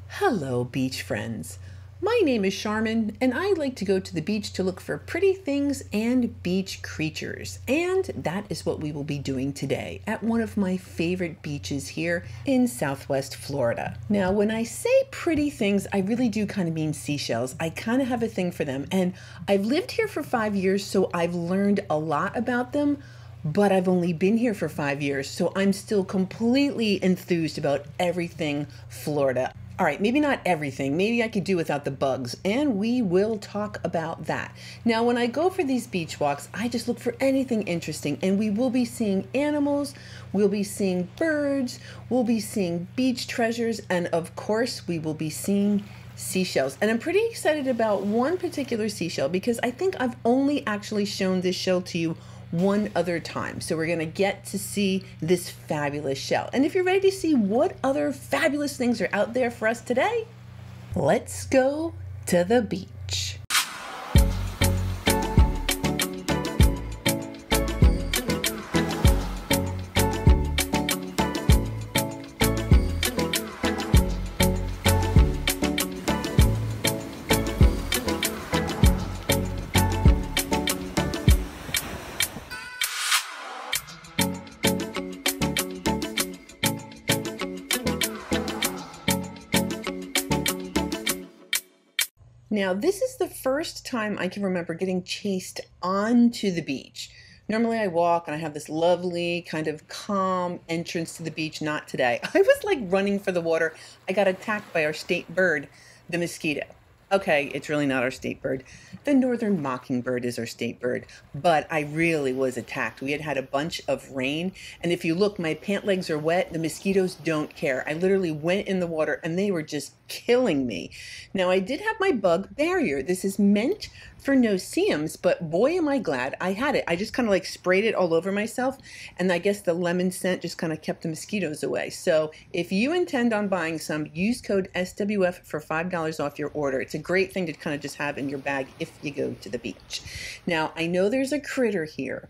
Hello, beach friends. My name is Charmin, and I like to go to the beach to look for pretty things and beach creatures. And that is what we will be doing today at one of my favorite beaches here in Southwest Florida. Now, when I say pretty things, I really do kind of mean seashells. I kind of have a thing for them, and I've lived here for 5 years, so I've learned a lot about them. But I've only been here for 5 years, so I'm still completely enthused about everything Florida. All right, maybe not everything. Maybe I could do without the bugs, and we will talk about that. Now, when I go for these beach walks, I just look for anything interesting, and we will be seeing animals, we'll be seeing birds, we'll be seeing beach treasures, and of course, we will be seeing seashells. And I'm pretty excited about one particular seashell because I think I've only actually shown this shell to you one other time. So we're going to get to see this fabulous shell. And if you're ready to see what other fabulous things are out there for us today, let's go to the beach. Now, this is the first time I can remember getting chased onto the beach. Normally I walk and I have this lovely kind of calm entrance to the beach. Not today. I was like running for the water. I got attacked by our state bird, the mosquito. Okay, it's really not our state bird. The northern mockingbird is our state bird, but I really was attacked. We had had a bunch of rain, and if you look, my pant legs are wet. The mosquitoes don't care. I literally went in the water, and they were just killing me. Now, I did have my bug barrier. This is meant for no-see-ums, but boy, am I glad I had it. I just kind of like sprayed it all over myself, and I guess the lemon scent just kind of kept the mosquitoes away. So if you intend on buying some, use code SWF for $5 off your order. It's a great thing to kind of just have in your bag if you go to the beach. Now, I know there's a critter here,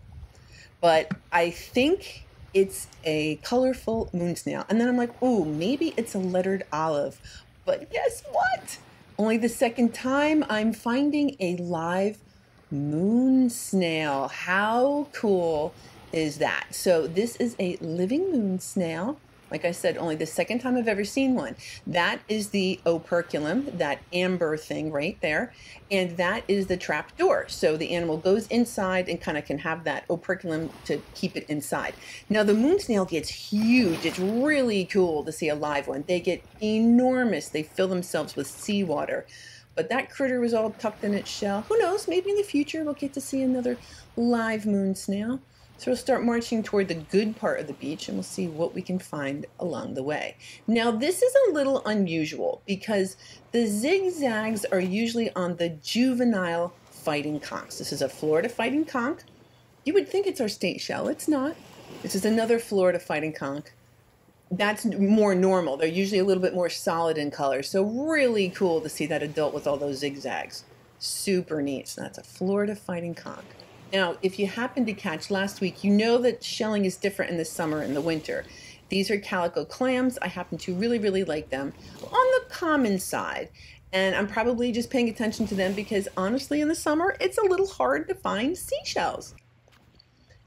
but I think it's a colorful moon snail. And then I'm like, oh, maybe it's a lettered olive. But guess what? Only the second time I'm finding a live moon snail. How cool is that? So this is a living moon snail. Like I said, only the second time I've ever seen one. That is the operculum, that amber thing right there. And that is the trap door. So the animal goes inside and kind of can have that operculum to keep it inside. Now the moon snail gets huge. It's really cool to see a live one. They get enormous. They fill themselves with seawater. But that critter was all tucked in its shell. Who knows, maybe in the future we'll get to see another live moon snail. So we'll start marching toward the good part of the beach and we'll see what we can find along the way. Now this is a little unusual because the zigzags are usually on the juvenile fighting conchs. This is a Florida fighting conch. You would think it's our state shell. It's not. This is another Florida fighting conch. That's more normal. They're usually a little bit more solid in color. So really cool to see that adult with all those zigzags. Super neat. So that's a Florida fighting conch. Now, if you happened to catch last week, you know that shelling is different in the summer and the winter. These are calico clams. I happen to really like them on the common side. And I'm probably just paying attention to them because honestly, in the summer, it's a little hard to find seashells.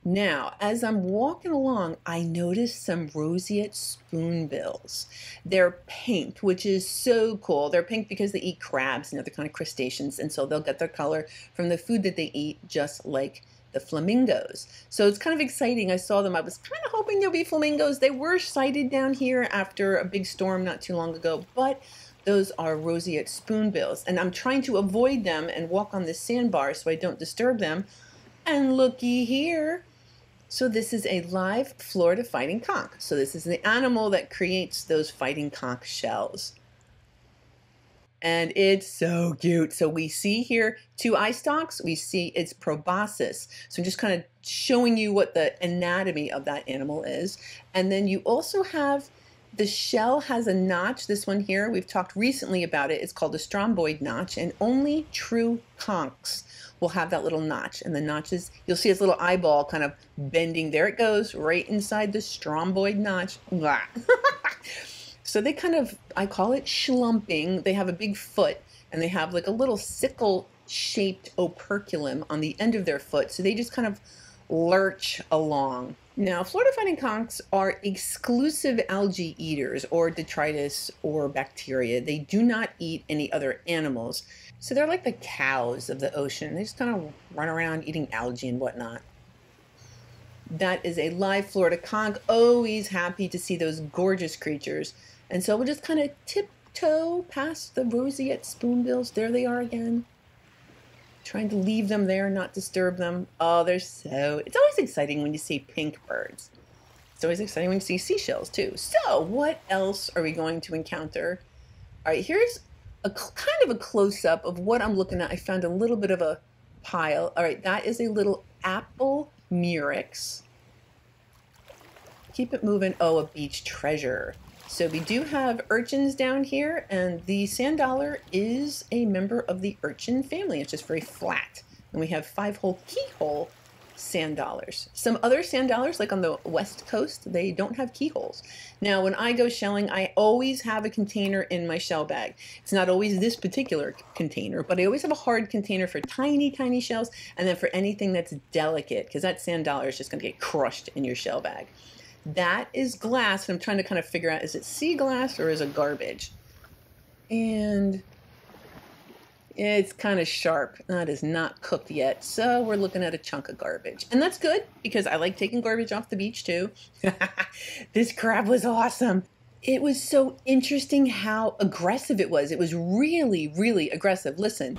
Now, as I'm walking along, I noticed some roseate spoonbills. They're pink, which is so cool. They're pink because they eat crabs and other kind of crustaceans, and so they'll get their color from the food that they eat, just like the flamingos. So it's kind of exciting. I saw them. I was kind of hoping there'll be flamingos. They were sighted down here after a big storm not too long ago, but those are roseate spoonbills, and I'm trying to avoid them and walk on this sandbar so I don't disturb them. And looky here. So this is a live Florida fighting conch. So this is the animal that creates those fighting conch shells. And it's so cute. So we see here 2 eye stalks. We see its proboscis. So I'm just kind of showing you what the anatomy of that animal is. And then you also have the shell has a notch. This one here, we've talked recently about it. It's called a stromboid notch, and only true conchs will have that little notch. And the notches, you'll see its little eyeball kind of bending. There it goes, right inside the stromboid notch. So they kind of, I call it schlumping. They have a big foot and they have like a little sickle-shaped operculum on the end of their foot. So they just kind of lurch along. Now, Florida fighting conchs are exclusive algae eaters or detritus or bacteria. They do not eat any other animals. So they're like the cows of the ocean. They just kind of run around eating algae and whatnot. That is a live Florida conch. Always happy to see those gorgeous creatures. And so we'll just kind of tiptoe past the roseate spoonbills. There they are again. Trying to leave them there, not disturb them. Oh, they're so... It's always exciting when you see pink birds. It's always exciting when you see seashells, too. So, what else are we going to encounter? All right, here's a kind of a close-up of what I'm looking at. I found a little bit of a pile. All right, that is a little apple murex. Keep it moving. Oh, a beach treasure. So we do have urchins down here, and the sand dollar is a member of the urchin family. It's just very flat. And we have 5-hole keyhole sand dollars. Some other sand dollars, like on the west coast, they don't have keyholes. Now, when I go shelling, I always have a container in my shell bag. It's not always this particular container, but I always have a hard container for tiny, tiny shells, and then for anything that's delicate, because that sand dollar is just going to get crushed in your shell bag. That is glass, and I'm trying to kind of figure out, is it sea glass or is it garbage? And it's kind of sharp. That is not cooked yet, so we're looking at a chunk of garbage. And that's good, because I like taking garbage off the beach too. This crab was awesome. It was so interesting how aggressive it was. It was really, really aggressive. Listen.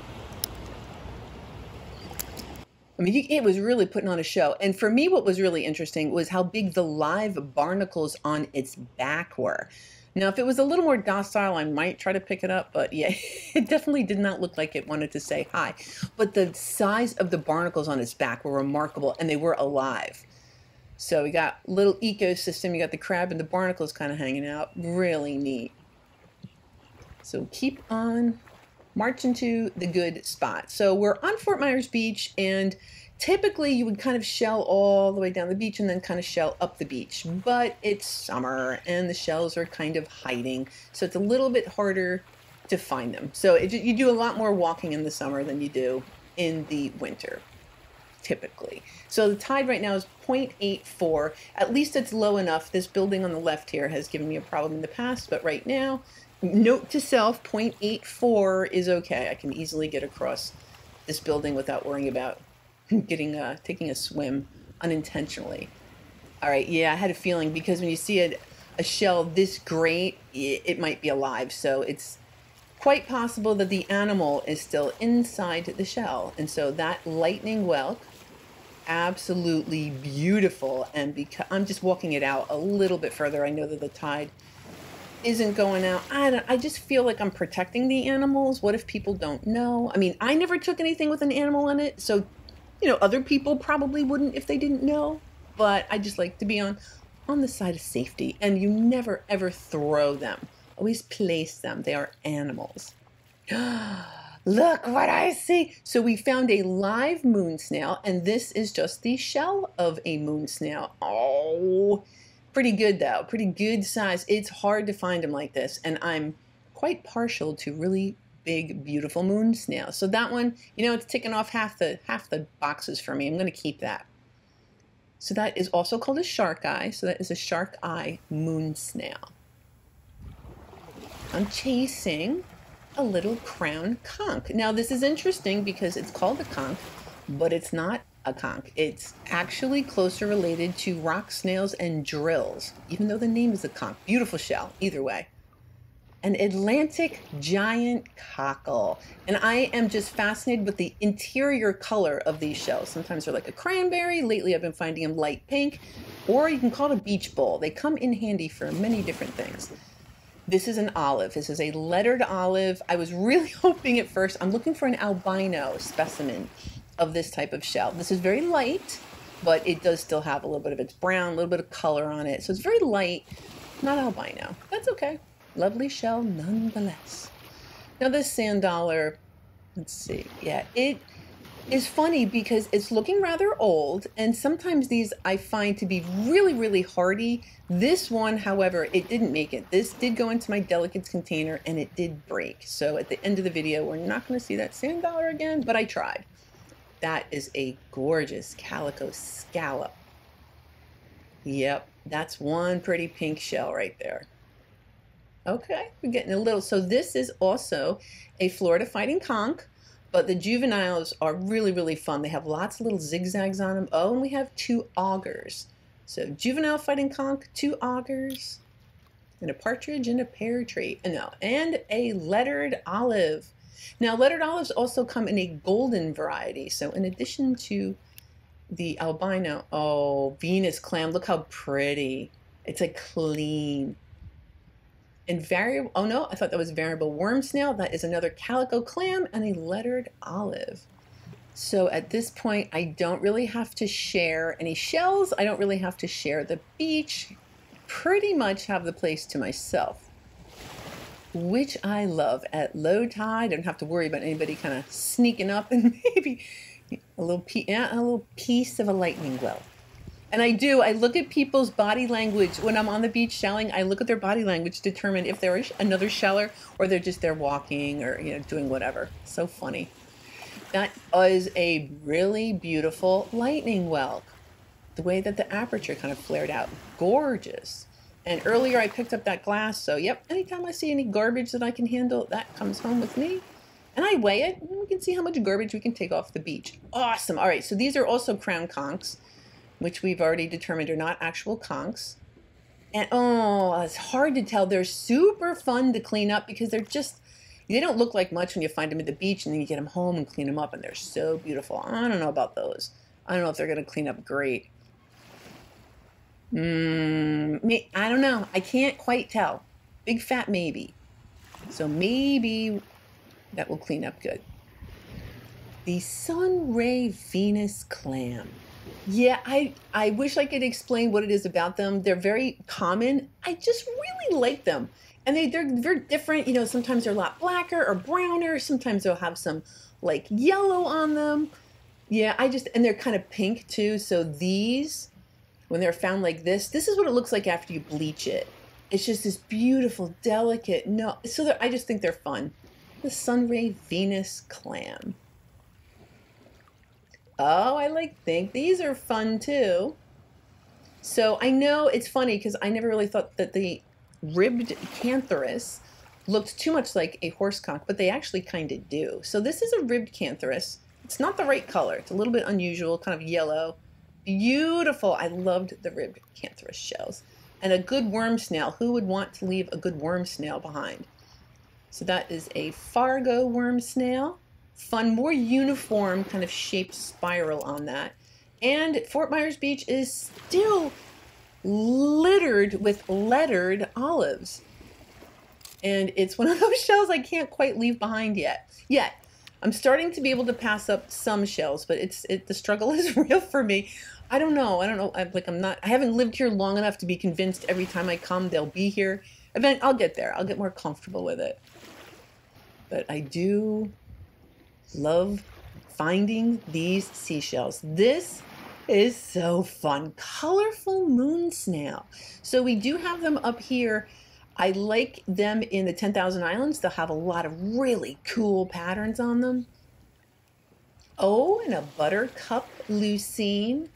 I mean, it was really putting on a show. And for me, what was really interesting was how big the live barnacles on its back were. Now, if it was a little more docile, I might try to pick it up. But yeah, it definitely did not look like it wanted to say hi. But the size of the barnacles on its back were remarkable, and they were alive. So we got little ecosystem. You got the crab and the barnacles kind of hanging out. Really neat. So keep on marching to the good spot. So we're on Fort Myers Beach, and typically you would kind of shell all the way down the beach and then kind of shell up the beach. But it's summer and the shells are kind of hiding, so it's a little bit harder to find them. So you do a lot more walking in the summer than you do in the winter, typically. So the tide right now is 0.84. At least it's low enough. This building on the left here has given me a problem in the past, but right now, note to self, 0.84 is okay. I can easily get across this building without worrying about taking a swim unintentionally. All right, yeah, I had a feeling, because when you see a shell this great, it might be alive. So it's quite possible that the animal is still inside the shell. And so that lightning whelk, absolutely beautiful. And because I'm just walking it out a little bit further, I know that the tide isn't going out. I just feel like I'm protecting the animals. What if people don't know? I mean, I never took anything with an animal in it, so, you know, other people probably wouldn't if they didn't know. But I just like to be on the side of safety. And you never, ever throw them. Always place them. They are animals. Look what I see. So we found a live moon snail, and this is just the shell of a moon snail. Oh, pretty good though, pretty good size. It's hard to find them like this, and I'm quite partial to really big, beautiful moon snails. So that one, you know, it's ticking off half the boxes for me. I'm going to keep that. So that is also called a shark eye. So that is a shark eye moon snail. I'm chasing a little crown conch. Now this is interesting because it's called a conch, but it's not a conch. It's actually closer related to rock snails and drills, even though the name is a conch. Beautiful shell, either way. An Atlantic giant cockle. And I am just fascinated with the interior color of these shells. Sometimes they're like a cranberry. Lately I've been finding them light pink, or you can call it a beach bowl. They come in handy for many different things. This is an olive. This is a lettered olive. I was really hoping at first, I'm looking for an albino specimen of this type of shell. This is very light, but it does still have a little bit of its brown, a little bit of color on it. So it's very light, not albino. That's okay. Lovely shell nonetheless. Now this sand dollar, let's see. Yeah, is funny because it's looking rather old, and sometimes these I find to be really, really hardy. This one, however, it didn't make it. This did go into my delicates container and it did break. So at the end of the video, we're not going to see that sand dollar again, but I tried. That is a gorgeous calico scallop. Yep, that's one pretty pink shell right there. Okay, we're getting a little. So this is also a Florida fighting conch, but the juveniles are really, really fun. They have lots of little zigzags on them. Oh, and we have 2 augers. So juvenile fighting conch, 2 augers, and a partridge and a pear tree. No, and a lettered olive. Now, lettered olives also come in a golden variety. So in addition to the albino, oh, Venus clam, look how pretty. It's a clean. And variable, oh no, I thought that was variable worm snail. That is another calico clam and a lettered olive. So at this point, I don't really have to share any shells. I don't really have to share the beach. Pretty much have the place to myself, which I love. At low tide, I don't have to worry about anybody kind of sneaking up and maybe a little piece of a lightning well. And I look at people's body language when I'm on the beach shelling. I look at their body language to determine if they're another sheller or they're just there walking or doing whatever. So funny. That is a really beautiful lightning whelk. The way that the aperture kind of flared out, gorgeous. And earlier I picked up that glass, so yep, anytime I see any garbage that I can handle, that comes home with me. And I weigh it, and we can see how much garbage we can take off the beach. Awesome. All right, so these are also crown conchs, which we've already determined are not actual conchs. And oh, it's hard to tell. They're super fun to clean up because they don't look like much when you find them at the beach, and then you get them home and clean them up, and they're so beautiful. I don't know about those. I don't know if they're going to clean up great. I don't know. I can't quite tell. Big fat maybe. So maybe that will clean up good. The Sunray Venus clam. Yeah, I wish I could explain what it is about them. They're very common. I just really like them. And they're different. Sometimes they're a lot blacker or browner. Sometimes they'll have some like yellow on them. Yeah, and they're kind of pink too. So these, when they're found like this is what it looks like after you bleach it. It's just this beautiful, delicate, I just think they're fun. The Sunray Venus clam. Oh, I think these are fun too. So I know it's funny because I never really thought that the ribbed cantharus looked too much like a horse conch, but they actually kind of do. So this is a ribbed cantharus. It's not the right color. It's a little bit unusual, kind of yellow. Beautiful. I loved the ribbed cantharus shells. And a good worm snail. Who would want to leave a good worm snail behind? So that is a Fargo worm snail. Fun, more uniform kind of shaped spiral on that. And Fort Myers Beach is still littered with lettered olives. And it's one of those shells I can't quite leave behind yet. I'm starting to be able to pass up some shells, but the struggle is real for me. I don't know. I haven't lived here long enough to be convinced every time I come they'll be here. I'll get there. I'll get more comfortable with it. But I do love finding these seashells. This is so fun. Colorful moon snail. So we do have them up here. I like them in the 10,000 Islands. They'll have a lot of really cool patterns on them. Oh, and a buttercup lucine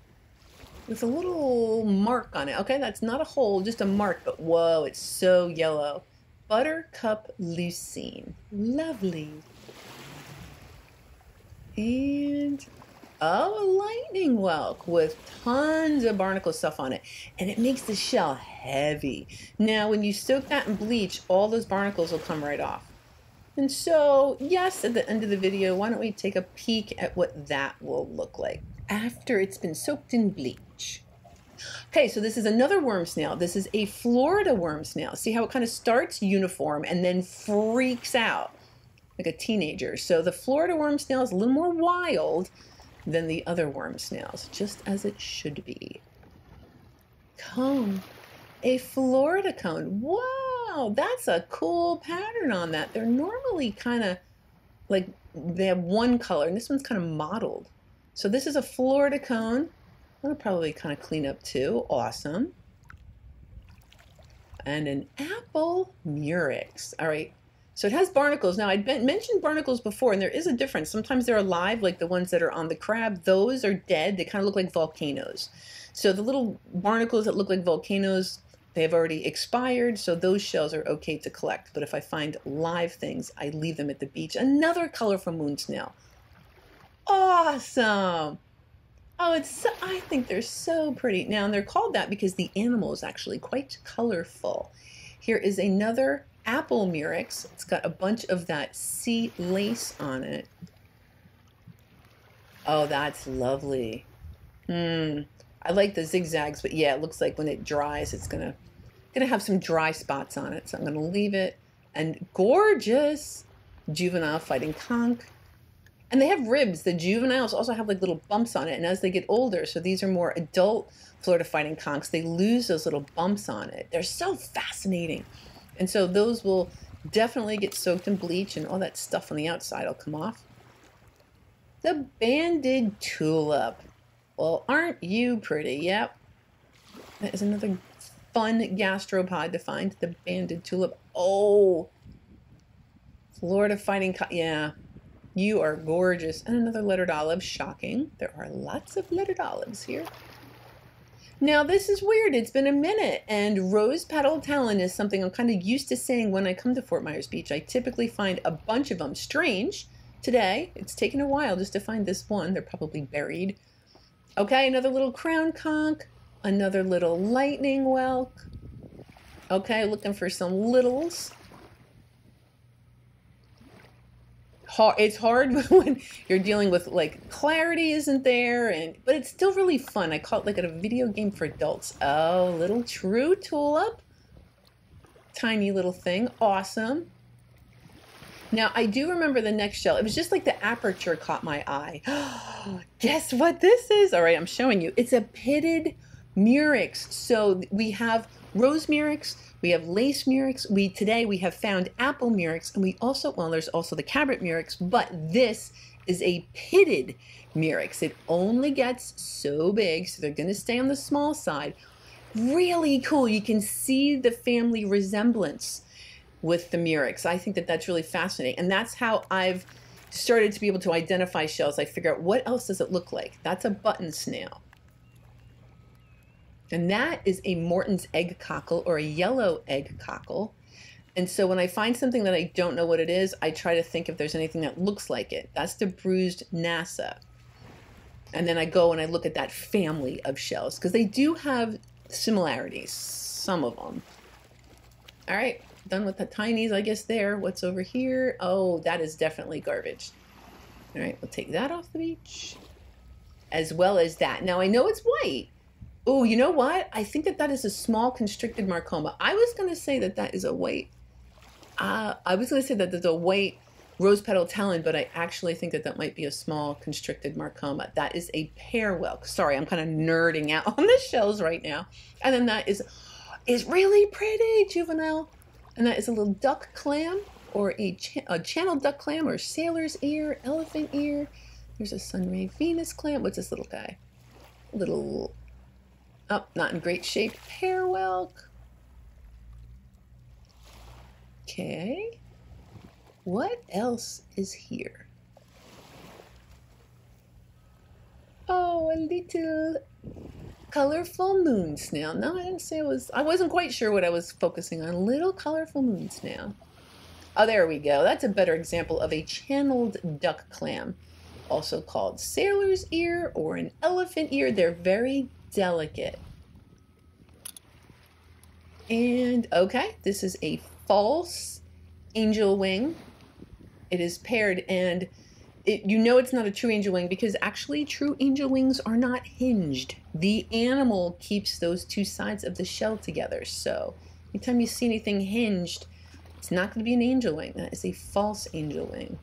with a little mark on it. Okay, that's not a hole, just a mark, but whoa, it's so yellow. Buttercup lucine. Lovely. And oh, a lightning whelk with tons of barnacle stuff on it. And it makes the shell heavy. Now, when you soak that in bleach, all those barnacles will come right off. And so, yes, at the end of the video, why don't we take a peek at what that will look like after it's been soaked in bleach. Okay, so this is another worm snail. This is a Florida worm snail. See how it kind of starts uniform and then freaks out like a teenager. So the Florida worm snail is a little more wild than the other worm snails, just as it should be. Cone, a Florida cone. Wow, that's a cool pattern on that. They're normally kind of like they have one color, and this one's kind of mottled. So this is a Florida cone. I'll probably kind of clean up too. Awesome. And an apple murex. All right. So it has barnacles. Now, I'd mentioned barnacles before, and there is a difference. Sometimes they're alive, like the ones that are on the crab. Those are dead. They kind of look like volcanoes. So the little barnacles that look like volcanoes, they have already expired, so those shells are okay to collect. But if I find live things, I leave them at the beach. Another colorful moon snail. Awesome! Oh, I think they're so pretty. Now, they're called that because the animal is actually quite colorful. Here is another apple murex. It's got a bunch of that sea lace on it. Oh, that's lovely. I like the zigzags, but yeah, it looks like when it dries, it's gonna have some dry spots on it. So I'm gonna leave it. And gorgeous juvenile fighting conch. And they have ribs. The juveniles also have like little bumps on it. And as they get older, so these are more adult Florida fighting conchs, they lose those little bumps on it. They're so fascinating. And so those will definitely get soaked in bleach, and all that stuff on the outside will come off. The banded tulip. Well, aren't you pretty? Yep. That is another fun gastropod to find. The banded tulip. Oh, Florida fighting yeah. You are gorgeous. And another lettered olive. Shocking. There are lots of lettered olives here. Now, this is weird. It's been a minute. And rose petal talon is something I'm kind of used to saying when I come to Fort Myers Beach. I typically find a bunch of them. Strange. Today, it's taken a while just to find this one. They're probably buried. Okay, another little crown conch. Another little lightning whelk. Okay, looking for some littles. It's hard when you're dealing with, like, clarity isn't there, but it's still really fun. I call it like a video game for adults. Oh, little true tulip. Tiny little thing. Awesome. Now, I do remember the next shell. It was just like the aperture caught my eye. Guess what this is? All right, I'm showing you. It's a pitted murex. So we have rose murex, we have lace murex. Today we have found apple murex, and we also, well, there's also the cabrit murex, but this is a pitted murex. It only gets so big, so they're going to stay on the small side. Really cool. You can see the family resemblance with the murex. I think that that's really fascinating, and that's how I've started to be able to identify shells. I figure out what else does it look like. That's a button snail. And that is a Morton's egg cockle, or a yellow egg cockle. And so when I find something that I don't know what it is, I try to think if there's anything that looks like it. That's the bruised nassa. And then I go and I look at that family of shells, because they do have similarities, some of them. All right, done with the tinies, I guess there. What's over here? Oh, that is definitely garbage. All right, we'll take that off the beach, as well as that. Now, I know it's white. Oh, you know what? I think that that is a small constricted marcoma. I was going to say that that is a white. I was going to say that there's a white rose petal talon, but I actually think that that might be a small constricted marcoma. That is a pear whelk. Sorry, I'm kind of nerding out on the shells right now. And then that is really pretty, juvenile. And that is a little duck clam, or a channel duck clam, or sailor's ear, elephant ear. There's a sunray Venus clam. What's this little guy? Little... Oh, not in great shape. Pear whelk. Okay. What else is here? Oh, a little colorful moon snail. No, I didn't say it was. I wasn't quite sure what I was focusing on. Little colorful moon snail. Oh, there we go. That's a better example of a channeled duck clam, also called sailor's ear or an elephant ear. They're very delicate. And okay, this is a false angel wing. It is paired, and you know it's not a true angel wing because actually true angel wings are not hinged. The animal keeps those two sides of the shell together. So anytime you see anything hinged, it's not going to be an angel wing. That is a false angel wing.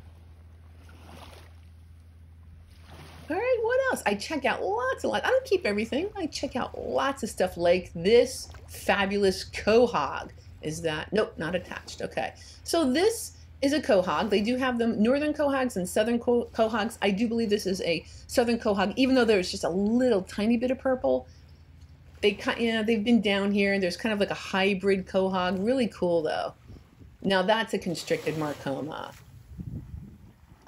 All right, what else? I check out lots. I don't keep everything. I check out lots of stuff like this fabulous quahog. Is that, nope, not attached. Okay. So this is a quahog. They do have them, northern quahogs and southern quahogs. I do believe this is a southern quahog, even though there's just a little tiny bit of purple. They've been down here, and there's kind of like a hybrid quahog. Really cool, though. Now that's a constricted marcoma.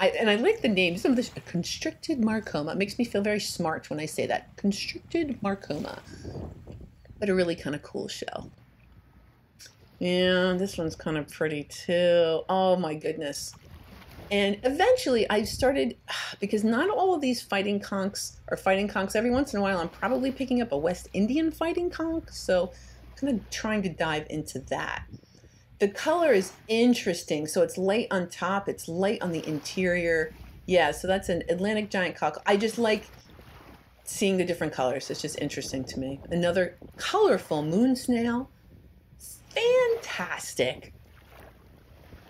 I like the name. Some of this constricted marcoma. It makes me feel very smart when I say that. Constricted marcoma. But a really kind of cool shell. Yeah, this one's kind of pretty too. Oh my goodness. And eventually I started, because not all of these fighting conchs are fighting conchs. Every once in a while I'm probably picking up a West Indian fighting conch. So I'm kind of trying to dive into that. The color is interesting. So it's light on top, it's light on the interior. Yeah, so that's an Atlantic giant conch. I just like seeing the different colors. It's just interesting to me. Another colorful moon snail. Fantastic.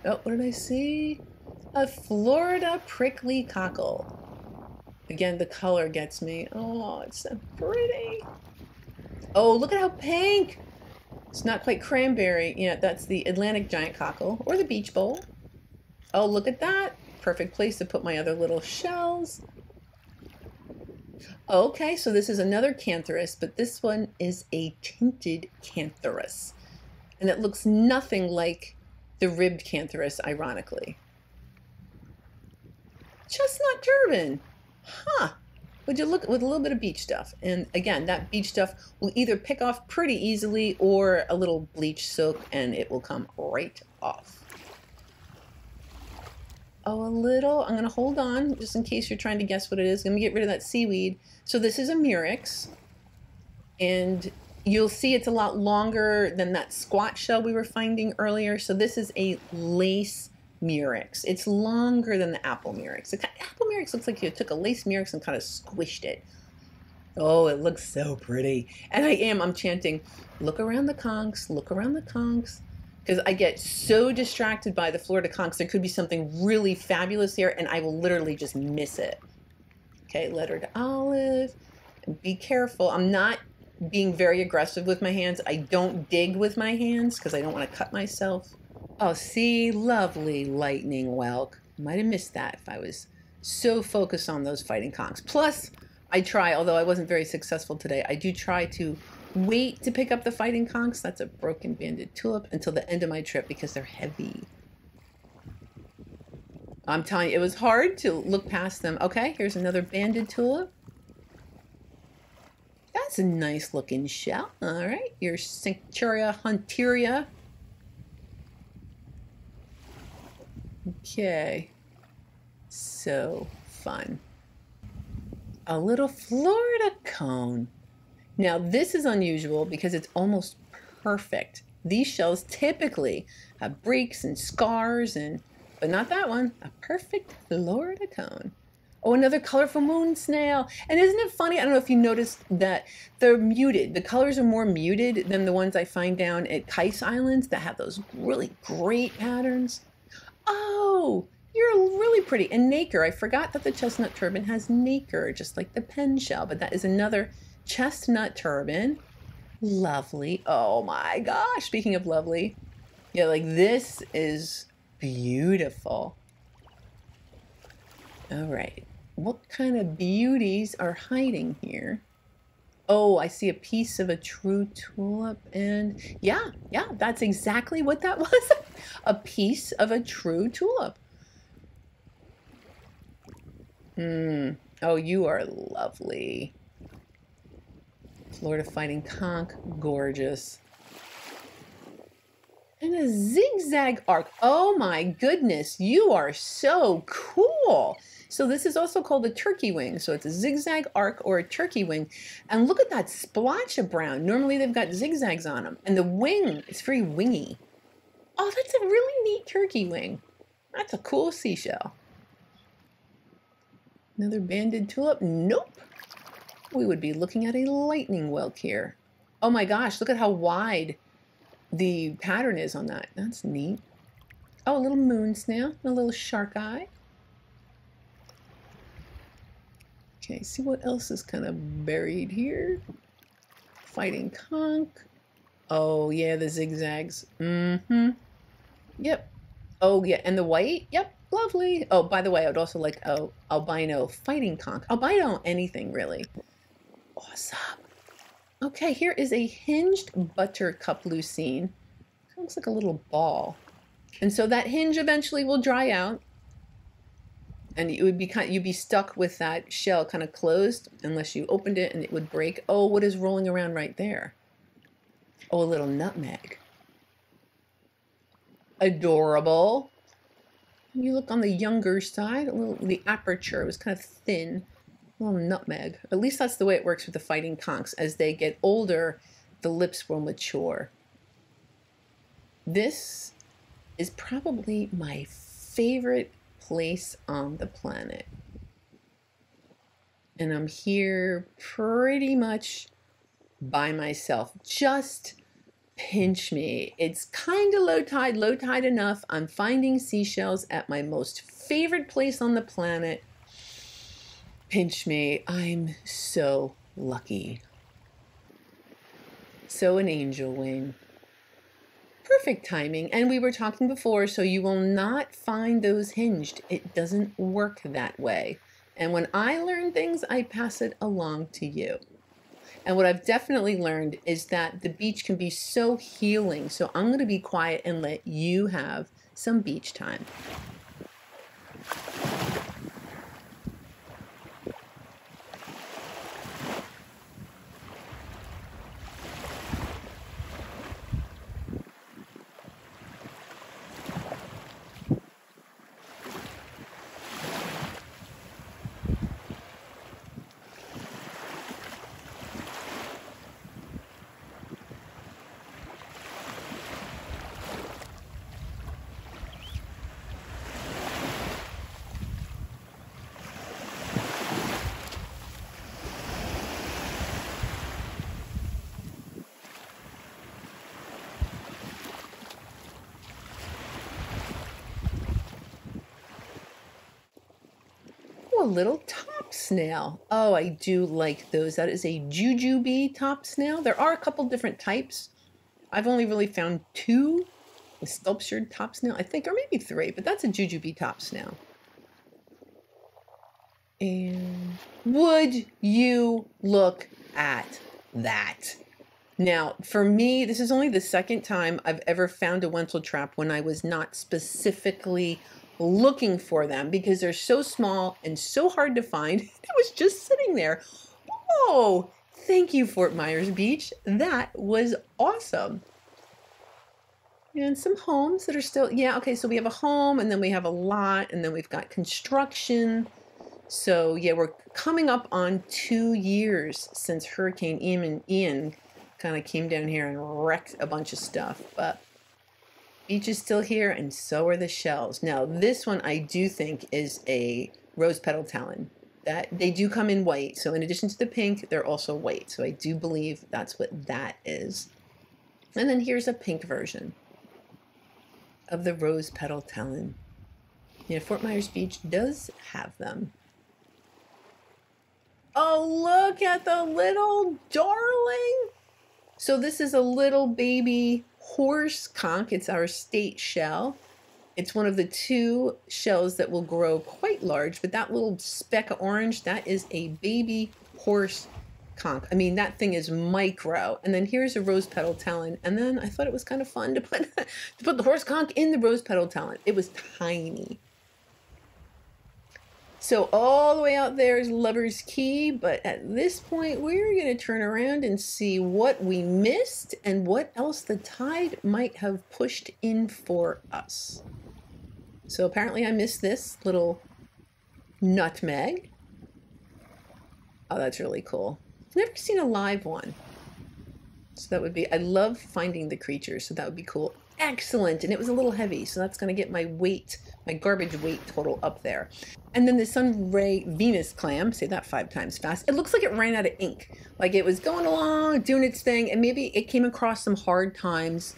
Oh, what did I see? A Florida prickly cockle. Again, the color gets me. Oh, it's so pretty. Oh, look at how pink. It's not quite cranberry. Yeah, that's the Atlantic giant cockle or the beach bowl. Oh, look at that. Perfect place to put my other little shells. Okay, so this is another cantharus, but this one is a tinted cantharus. And it looks nothing like the ribbed cantharus, ironically. Chestnut turban. Huh. Would you look with a little bit of beach stuff? And again, that beach stuff will either pick off pretty easily or a little bleach soak and it will come right off. Oh, a little. I'm going to hold on just in case you're trying to guess what it is. Let me get rid of that seaweed. So this is a murex. And you'll see it's a lot longer than that squat shell we were finding earlier. So this is a lace murex. It's longer than the apple murex. The apple murex looks like you took a lace murex and kind of squished it. Oh, it looks so pretty. And I'm chanting, look around the conchs, look around the conchs. Because I get so distracted by the Florida conchs. There could be something really fabulous here and I will literally just miss it. Okay, lettered olive. And be careful. I'm not being very aggressive with my hands. I don't dig with my hands because I don't want to cut myself. Oh, see, lovely lightning whelk. Might have missed that if I was so focused on those fighting conchs. Plus, I try, although I wasn't very successful today, I do try to wait to pick up the fighting conchs. That's a broken banded tulip until the end of my trip because they're heavy. I'm telling you, it was hard to look past them. Okay, here's another banded tulip. That's a nice looking shell. All right, your Cincturia hunteria. Okay, so fun. A little Florida cone. Now this is unusual because it's almost perfect. These shells typically have breaks and scars, but not that one. A perfect Florida cone. Oh, another colorful moon snail. And isn't it funny? I don't know if you noticed that they're muted. The colors are more muted than the ones I find down at Kais Islands that have those really great patterns. Oh, you're really pretty. And nacre. I forgot that the chestnut turban has nacre, just like the pen shell. But that is another chestnut turban. Lovely. Oh my gosh. Speaking of lovely. Yeah, like this is beautiful. All right. What kind of beauties are hiding here? Oh, I see a piece of a true tulip. And yeah, that's exactly what that was. A piece of a true tulip. Oh, you are lovely. Florida fighting conch, gorgeous. And a zigzag arc. Oh my goodness, you are so cool. So this is also called a turkey wing. So it's a zigzag arc or a turkey wing. And look at that splotch of brown. Normally they've got zigzags on them. And the wing is very wingy. Oh, that's a really neat turkey wing. That's a cool seashell. Another banded tulip? Nope. We would be looking at a lightning whelk here. Oh my gosh, look at how wide the pattern is on that. That's neat. Oh, a little moon snail, a little shark eye. Okay, see what else is kind of buried here. Fighting conch. Oh yeah, the zigzags. Yep. Oh, yeah, and the white? Yep, lovely. Oh, by the way, I would also like a albino fighting conch. Albino anything, really. Awesome. Okay, here is a hinged buttercup lucine. It looks like a little ball. And so that hinge eventually will dry out. And it would be you'd be stuck with that shell kind of closed unless you opened it and it would break. Oh, what is rolling around right there? Oh, a little nutmeg. Adorable. You look on the younger side, the aperture was kind of thin. A little nutmeg. At least that's the way it works with the fighting conchs. As they get older, the lips will mature. This is probably my favorite place on the planet. And I'm here pretty much by myself. Just pinch me. It's kind of low tide enough. I'm finding seashells at my most favorite place on the planet. Pinch me. I'm so lucky. So an angel wing. Perfect timing. And we were talking before, so you will not find those hinged. It doesn't work that way. And when I learn things, I pass it along to you. And what I've definitely learned is that the beach can be so healing. So I'm going to be quiet and let you have some beach time. A little top snail. Oh, I do like those. That is a jujube top snail. There are a couple different types. I've only really found two. A sculptured top snail, I think, or maybe three, but that's a jujube top snail. And would you look at that? Now, for me, this is only the second time I've ever found a Wenzel trap when I was not specifically looking for them because they're so small and so hard to find. It was just sitting there. Oh, thank you, Fort Myers Beach. That was awesome. And some homes that are still, yeah, okay, so we have a home and then we have a lot and then we've got construction. So yeah, we're coming up on 2 years since Hurricane Ian kind of came down here and wrecked a bunch of stuff, but beach is still here and so are the shells. Now this one I do think is a rose petal talon. That they do come in white, so in addition to the pink, they're also white. So I do believe that's what that is. And then here's a pink version of the rose petal talon. Yeah, Fort Myers Beach does have them. Oh, look at the little darling. So this is a little baby horse conch. It's our state shell. It's one of the 2 shells that will grow quite large, but that little speck of orange, that is a baby horse conch. I mean, that thing is micro. And then here's a rose petal talon. And then I thought it was kind of fun to put the horse conch in the rose petal talon. It was tiny. So all the way out there is Lover's Key, but at this point we're going to turn around and see what we missed and what else the tide might have pushed in for us. So apparently I missed this little nutmeg. Oh, that's really cool. Never seen a live one. So that would be, I love finding the creatures, so that would be cool. Excellent, and it was a little heavy, so that's going to get my weight, my garbage weight total up there. And then the Sunray Venus clam, say that 5 times fast, it looks like it ran out of ink. Like it was going along, doing its thing, and maybe it came across some hard times,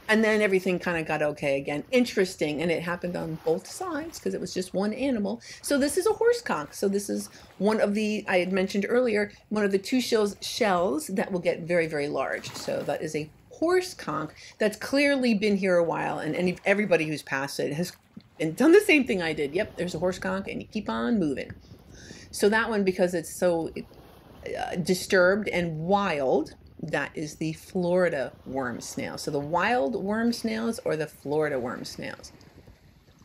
and then everything kind of got okay again. Interesting, and it happened on both sides because it was just one animal. So this is a horse conch. So this is one of the, I had mentioned earlier, one of the 2 shells that will get very, very large. So that is a horse conch that's clearly been here a while, and everybody who's passed it has done the same thing I did. Yep, there's a horse conch, and you keep on moving. So that one, because it's so disturbed and wild, that is the Florida worm snail. So the wild worm snails or the Florida worm snails.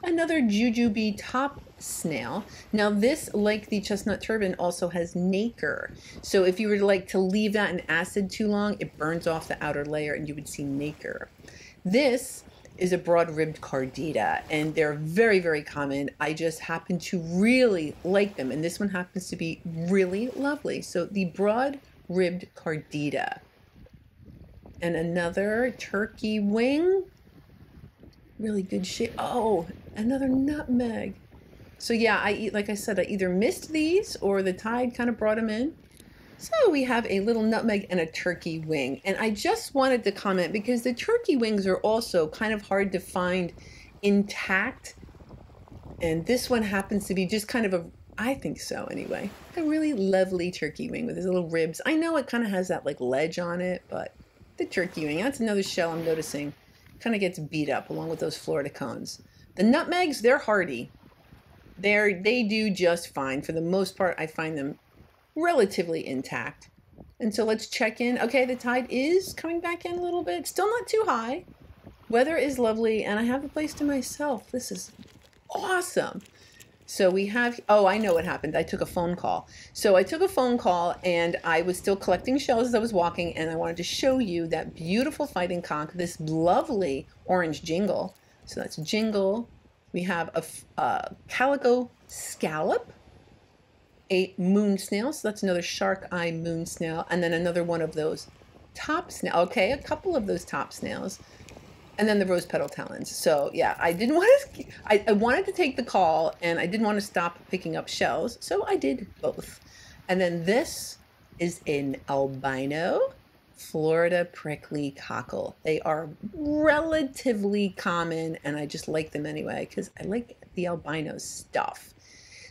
Another jujube top snail. Now this, like the chestnut turban, also has nacre. So if you were to leave that in acid too long, it burns off the outer layer and you would see nacre. This is a broad-ribbed cardita, and they're very, very common. I just happen to really like them, and this one happens to be really lovely. So the broad-ribbed cardita. And another turkey wing. Really good shape. Oh, another nutmeg. So yeah, like I said, I either missed these or the tide kind of brought them in. So we have a little nutmeg and a turkey wing. And I just wanted to comment because the turkey wings are also kind of hard to find intact. And this one happens to be just kind of I think so anyway, a really lovely turkey wing with his little ribs. I know it kind of has that ledge on it, but the turkey wing, that's another shell I'm noticing kind of gets beat up along with those Florida cones. The nutmegs, they're hardy. They do just fine. For the most part, I find them relatively intact. And so let's check in. Okay, the tide is coming back in a little bit. Still not too high. Weather is lovely, and I have the place to myself. This is awesome. So we have, oh, I know what happened. I took a phone call. So I took a phone call, and I was still collecting shells as I was walking, and I wanted to show you that beautiful fighting conch, this lovely orange jingle. So that's jingle. We have a calico scallop, a moon snail. So that's another shark eye moon snail, and then another one of those top snail. Okay, a couple of those top snails. And then the rose petal talons. So yeah, I didn't want to, I wanted to take the call, and I didn't want to stop picking up shells. So I did both. And then this is an albino Florida prickly cockle. They are relatively common, and I just like them anyway because I like the albino stuff.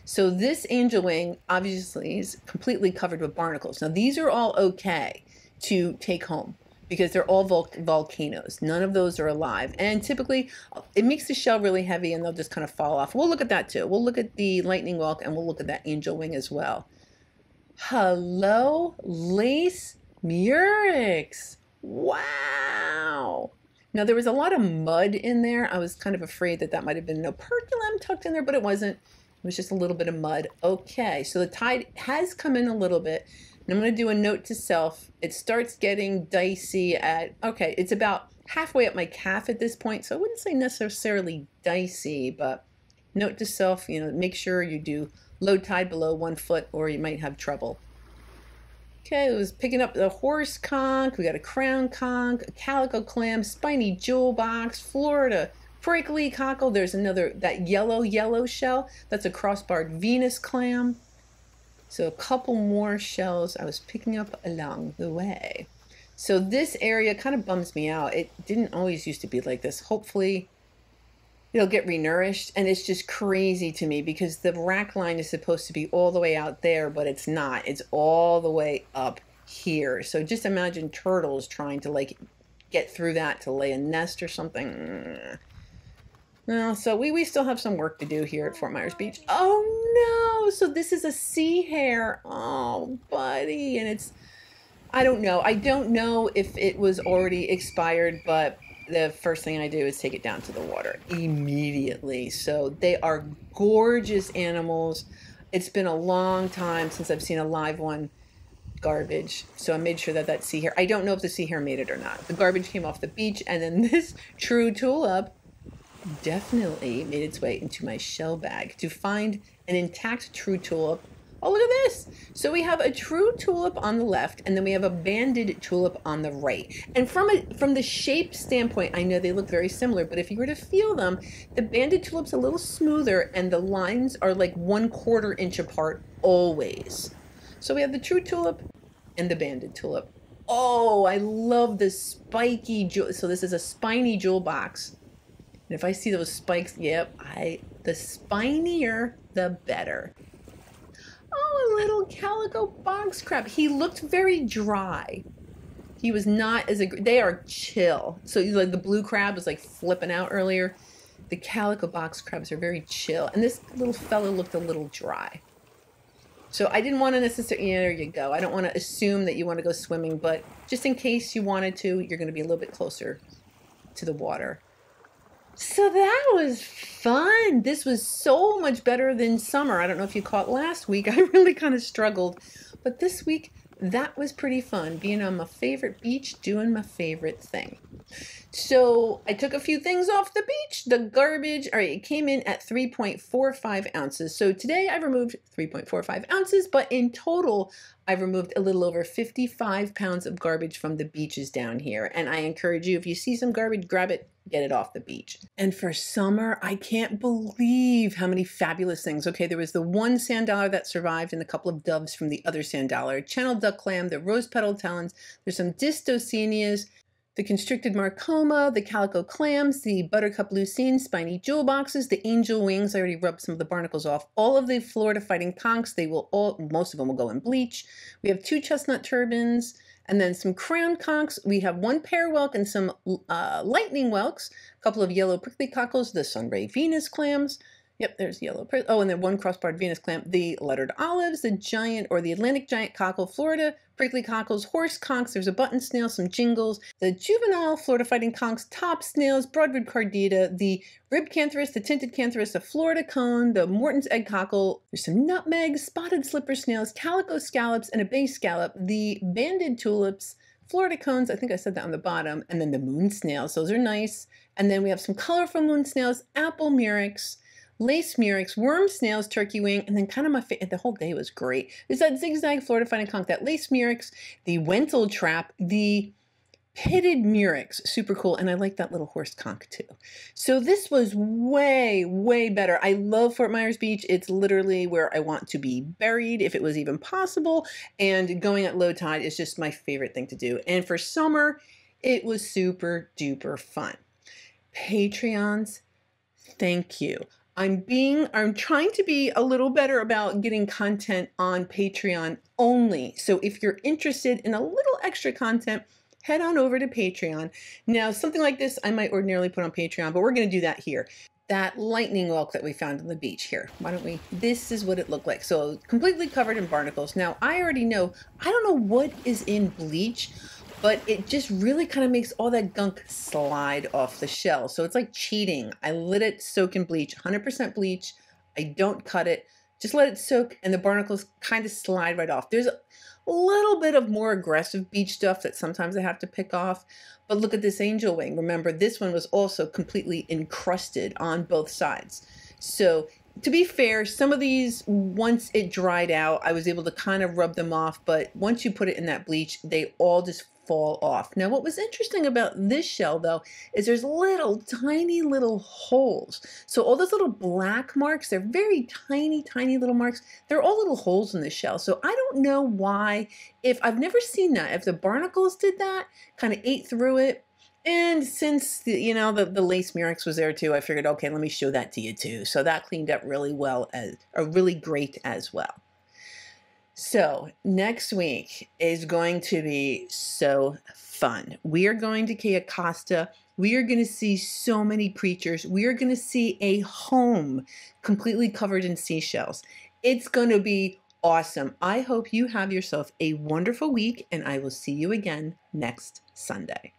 So this angel wing obviously is completely covered with barnacles. Now these are all okay to take home, because they're all volcanoes. None of those are alive. And typically, it makes the shell really heavy, and they'll just kind of fall off. We'll look at that too. We'll look at the lightning whelk, and we'll look at that angel wing as well. Hello, lace murex. Wow. Now, there was a lot of mud in there. I was kind of afraid that that might have been an operculum tucked in there, but it wasn't. It was just a little bit of mud. Okay, so the tide has come in a little bit. And I'm going to do a note to self. It starts getting dicey at, okay, it's about halfway up my calf at this point. So I wouldn't say necessarily dicey, but note to self, make sure you do low tide below 1 foot or you might have trouble. Okay, it was picking up the horse conch. We got a crown conch, a calico clam, spiny jewel box, Florida prickly cockle. There's another, that yellow shell. That's a crossbarred Venus clam. So a couple more shells I was picking up along the way. So this area kind of bums me out. It didn't always used to be like this. Hopefully it'll get renourished. And it's just crazy to me because the rack line is supposed to be all the way out there, but it's not. It's all the way up here. So just imagine turtles trying to get through that to lay a nest or something. Well, so we still have some work to do here at Fort Myers Beach. Oh no! So this is a sea hare. Oh, buddy. And it's, I don't know. I don't know if it was already expired, but the first thing I do is take it down to the water immediately. So they are gorgeous animals. It's been a long time since I've seen a live one. Garbage. So I made sure that sea hare, I don't know if the sea hare made it or not. The garbage came off the beach, and then this true tulip definitely made its way into my shell bag. To find an intact true tulip, oh, look at this. So we have a true tulip on the left, and then we have a banded tulip on the right. And from the shape standpoint, I know they look very similar, but if you were to feel them, the banded tulip's a little smoother, and the lines are like 1/4 inch apart always. So we have the true tulip and the banded tulip. Oh, I love the spiky jewel. So this is a spiny jewel box. And if I see those spikes, yep, the spinier, the better. Oh, a little calico box crab. He looked very dry. He was not as they are chill. So like the blue crab was like flipping out earlier. The calico box crabs are very chill, and this little fellow looked a little dry. So I didn't want to necessarily, yeah, there you go. I don't want to assume that you want to go swimming, but just in case you wanted to, you're going to be a little bit closer to the water. So that was fun. This was so much better than summer. I don't know if you caught last week. I really kind of struggled. But this week, that was pretty fun. Being on my favorite beach, doing my favorite thing. So I took a few things off the beach. The garbage, all right, it came in at 3.45 ounces. So today I removed 3.45 ounces, but in total, I've removed a little over 55 pounds of garbage from the beaches down here. And I encourage you, if you see some garbage, grab it, get it off the beach. And for summer, I can't believe how many fabulous things. Okay, there was the one sand dollar that survived and a couple of doves from the other sand dollar, channel duck clam, the rose petal talons, there's some distocenias, the constricted marcoma, the calico clams, the buttercup lucine, spiny jewel boxes, the angel wings. I already rubbed some of the barnacles off. All of the Florida fighting conchs, they will all, most of them will go in bleach. We have 2 chestnut turbans and then some crown conchs. We have 1 pear whelk and some lightning whelks, a couple of yellow prickly cockles, the sunray Venus clams. Yep, there's yellow. Oh, and then 1 crossbarred Venus clam, the lettered olives, the giant or the Atlantic giant cockle, Florida prickly cockles, horse conchs, there's a button snail, some jingles, the juvenile Florida fighting conchs, top snails, broadwood cardita, the ribbed cantharus, the tinted cantharus, the Florida cone, the Morton's egg cockle, there's some nutmegs, spotted slipper snails, calico scallops, and a bay scallop, the banded tulips, Florida cones, I think I said that on the bottom, and then the moon snails, those are nice. And then we have some colorful moon snails, apple murex, lace murex, worm snails, turkey wing, and then kind of my favorite, the whole day was great. There's that zigzag Florida fighting conch, that lace murex, the Wenzel trap, the pitted murex, super cool, and I like that little horse conch too. So this was way, way better. I love Fort Myers Beach. It's literally where I want to be buried if it was even possible, and going at low tide is just my favorite thing to do. And for summer, it was super duper fun. Patreons, thank you. I'm trying to be a little better about getting content on Patreon only. So if you're interested in a little extra content, head on over to Patreon. Now, something like this I might ordinarily put on Patreon, but we're going to do that here. That lightning whelk that we found on the beach here. Why don't we? This is what it looked like. So completely covered in barnacles. Now, I already know, I don't know what is in bleach, but it just really kind of makes all that gunk slide off the shell. So it's like cheating. I let it soak in bleach, 100% bleach. I don't cut it, just let it soak, and the barnacles kind of slide right off. There's a little bit of more aggressive beach stuff that sometimes I have to pick off, but look at this angel wing. Remember, this one was also completely encrusted on both sides. So to be fair, some of these, once it dried out, I was able to kind of rub them off, but once you put it in that bleach, they all just fall off. Now, what was interesting about this shell, though, is there's tiny little holes. So all those little black marks, they're very tiny, tiny little marks. They're all little holes in the shell. So I don't know why, if I've never seen that, if the barnacles did that, kind of ate through it. And since the lace murex was there too, I figured, okay, let me show that to you too. So that cleaned up really well, really great as well. So next week is going to be so fun. We are going to Cape Costa. We are going to see so many creatures. We are going to see a home completely covered in seashells. It's going to be awesome. I hope you have yourself a wonderful week, and I will see you again next Sunday.